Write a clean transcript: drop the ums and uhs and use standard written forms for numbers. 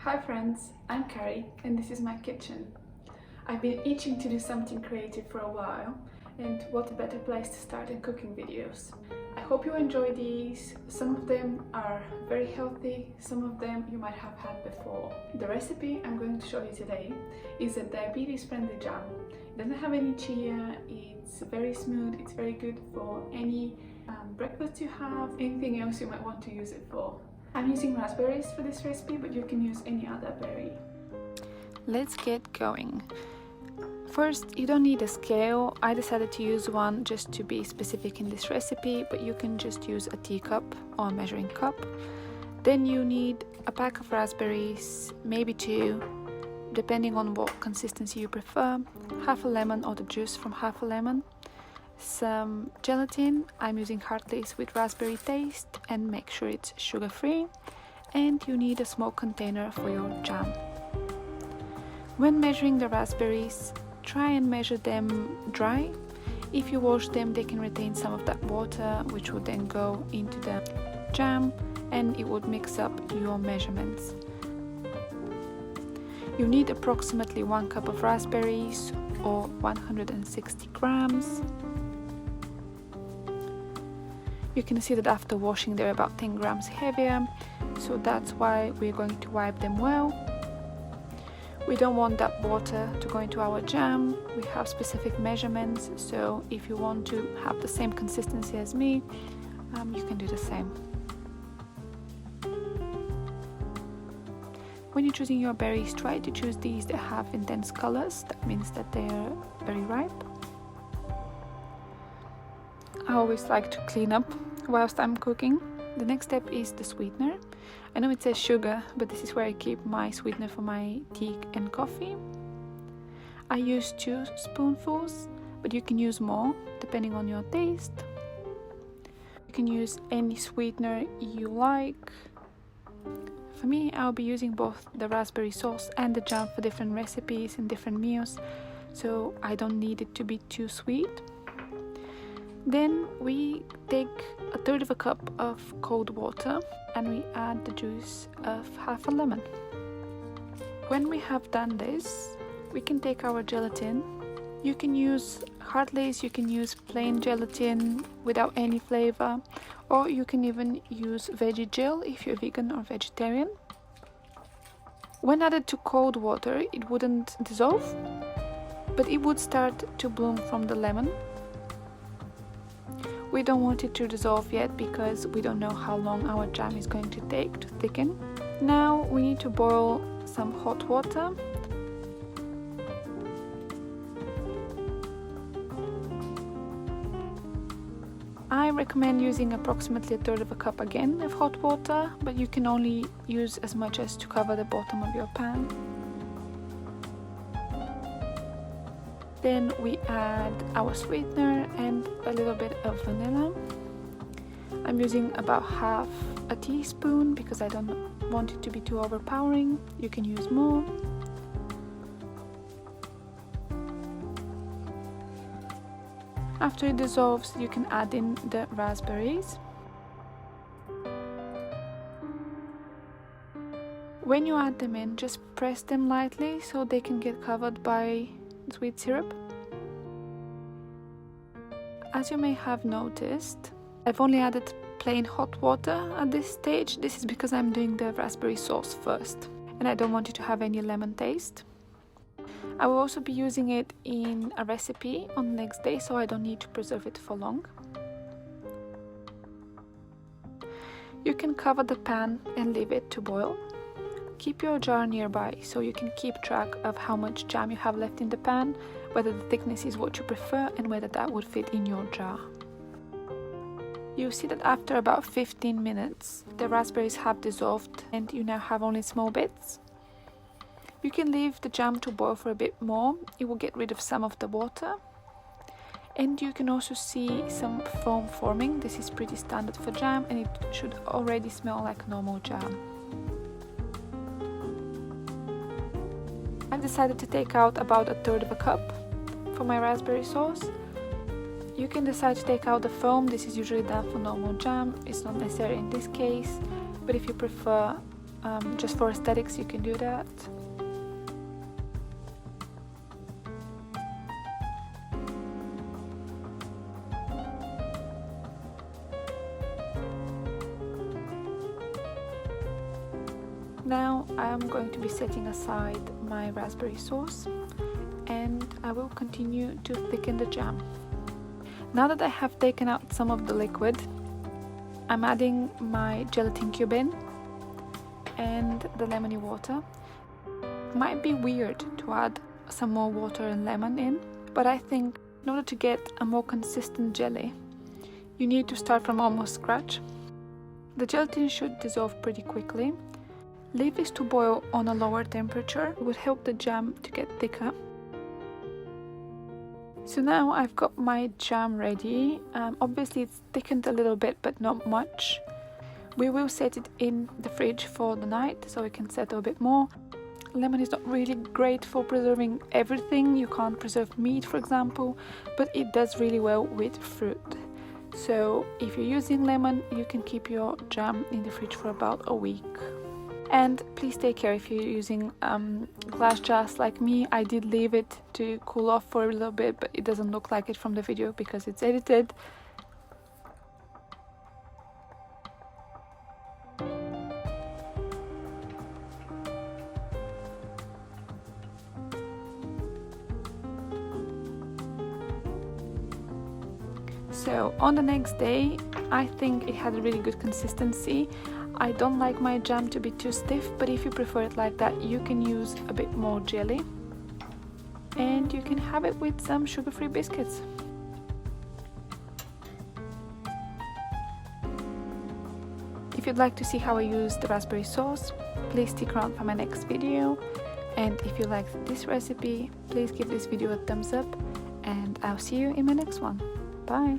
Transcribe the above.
Hi friends, I'm Kari and this is my kitchen. I've been itching to do something creative for a while, and what a better place to start than cooking videos. I hope you enjoy these. Some of them are very healthy, some of them you might have had before. The recipe I'm going to show you today is a diabetes friendly jam. It doesn't have any chia, it's very smooth, it's very good for any breakfast you have, anything else you might want to use it for. I'm using raspberries for this recipe, but you can use any other berry. Let's get going. First, you don't need a scale. I decided to use one just to be specific in this recipe, but you can just use a teacup or a measuring cup. Then you need a pack of raspberries, maybe 2, depending on what consistency you prefer, half a lemon or the juice from half a lemon, some gelatin. I'm using Hartley's with raspberry taste, and make sure it's sugar-free, and you need a small container for your jam. When measuring the raspberries, try and measure them dry. If you wash them, they can retain some of that water, which would then go into the jam and it would mix up your measurements. You need approximately 1 cup of raspberries, or 160 grams. You can see that after washing they're about 10 grams heavier, so that's why we're going to wipe them well. We don't want that water to go into our jam. We have specific measurements, so if you want to have the same consistency as me, you can do the same. When you're choosing your berries, try to choose these that have intense colors. That means that they are very ripe. I always like to clean up whilst I'm cooking. The next step is the sweetener. I know it says sugar, but this is where I keep my sweetener for my tea and coffee. I use 2 spoonfuls, but you can use more depending on your taste. You can use any sweetener you like. For me, I'll be using both the raspberry sauce and the jam for different recipes and different meals, so I don't need it to be too sweet. Then we take 1/3 cup of cold water and we add the juice of half a lemon. When we have done this, we can take our gelatin. You can use Hartley's, you can use plain gelatin without any flavor, or you can even use veggie gel if you're vegan or vegetarian. When added to cold water, it wouldn't dissolve, but it would start to bloom from the lemon. We don't want it to dissolve yet because we don't know how long our jam is going to take to thicken. Now we need to boil some hot water. I recommend using approximately 1/3 cup again of hot water, but you can only use as much as to cover the bottom of your pan. Then we add our sweetener and a little bit of vanilla. I'm using about half a teaspoon because I don't want it to be too overpowering. You can use more. After it dissolves, you can add in the raspberries. When you add them in, just press them lightly so they can get covered by sweet syrup. As you may have noticed, I've only added plain hot water at this stage. This is because I'm doing the raspberry sauce first and I don't want it to have any lemon taste. I will also be using it in a recipe on the next day, so I don't need to preserve it for long. You can cover the pan and leave it to boil. Keep your jar nearby so you can keep track of how much jam you have left in the pan, whether the thickness is what you prefer and whether that would fit in your jar. You see that after about 15 minutes the raspberries have dissolved and you now have only small bits. You can leave the jam to boil for a bit more. It will get rid of some of the water. And you can also see some foam forming. This is pretty standard for jam and it should already smell like normal jam. I've decided to take out about 1/3 cup for my raspberry sauce. You can decide to take out the foam. This is usually done for normal jam. It's not necessary in this case, but if you prefer just for aesthetics, you can do that. Now I am going to be setting aside my raspberry sauce, and I will continue to thicken the jam. Now that I have taken out some of the liquid, I'm adding my gelatin cube in and the lemony water. Might be weird to add some more water and lemon in, but I think in order to get a more consistent jelly, you need to start from almost scratch. The gelatin should dissolve pretty quickly. Leave this to boil on a lower temperature. It would help the jam to get thicker. So now I've got my jam ready. Obviously it's thickened a little bit, but not much. We will set it in the fridge for the night so it can settle a bit more. Lemon is not really great for preserving everything. You can't preserve meat, for example, but it does really well with fruit. So if you're using lemon, you can keep your jam in the fridge for about a week. And please take care if you're using glass jars like me. I did leave it to cool off for a little bit, but it doesn't look like it from the video because it's edited. So on the next day, I think it had a really good consistency. I don't like my jam to be too stiff, but if you prefer it like that, you can use a bit more jelly. And you can have it with some sugar-free biscuits. If you'd like to see how I use the raspberry sauce, please stick around for my next video. And if you liked this recipe, please give this video a thumbs up, and I'll see you in my next one. Bye!